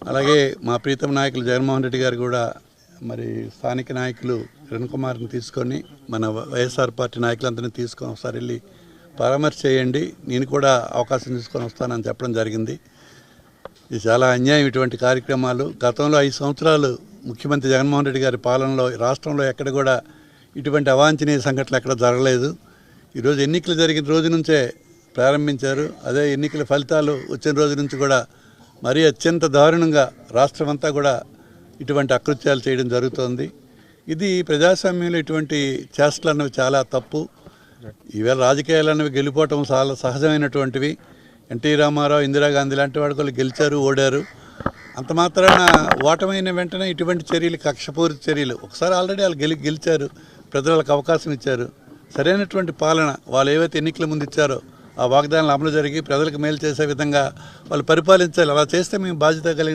అలాగే మా ప్రీతం నాయకులు జగన్మోహన్ రెడ్డి గారు కూడా మరి స్థానిక నాయకులు కిరణ్ కుమార్ని తీసుకొని మన వైఎస్ఆర్ పార్టీ నాయకులందరినీ తీసుకొని ఒకసారి వెళ్ళి పరామర్శ చేయండి, నేను కూడా అవకాశం తీసుకొని వస్తానని చెప్పడం జరిగింది. ఇది చాలా అన్యాయం. ఇటువంటి కార్యక్రమాలు గతంలో 5 సంవత్సరాలు ముఖ్యమంత్రి జగన్మోహన్ రెడ్డి గారి పాలనలో రాష్ట్రంలో ఎక్కడ కూడా ఇటువంటి అవాంఛనీయ సంఘటనలు ఎక్కడ జరగలేదు. ఈరోజు ఎన్నికలు జరిగిన రోజు నుంచే ప్రారంభించారు. అదే ఎన్నికల ఫలితాలు వచ్చిన రోజు నుంచి కూడా మరీ అత్యంత దారుణంగా రాష్ట్రం అంతా కూడా ఇటువంటి అకృత్యాలు చేయడం జరుగుతోంది. ఇది ప్రజాస్వామ్యంలో ఇటువంటి చేష్టలు అన్నవి చాలా తప్పు. ఈవేళ రాజకీయాలు అన్నవి గెలిపోవటం చాలా సహజమైనటువంటివి. ఎన్టీ రామారావు, ఇందిరాగాంధీ లాంటి వాళ్ళు గెలిచారు, ఓడారు. అంత మాత్రాన ఓటమైన వెంటనే ఇటువంటి చర్యలు, కక్షపూరిత చర్యలు, ఒకసారి ఆల్రెడీ వాళ్ళు గెలిచారు, ప్రజలకు అవకాశం ఇచ్చారు. సరైనటువంటి పాలన వాళ్ళు ఏవైతే ఎన్నికల ముందు ఇచ్చారో ఆ వాగ్దానాలు అమలు జరిగి ప్రజలకు మేలు చేసే విధంగా వాళ్ళు పరిపాలించాలి. అలా చేస్తే మేము బాధ్యత కలిగిన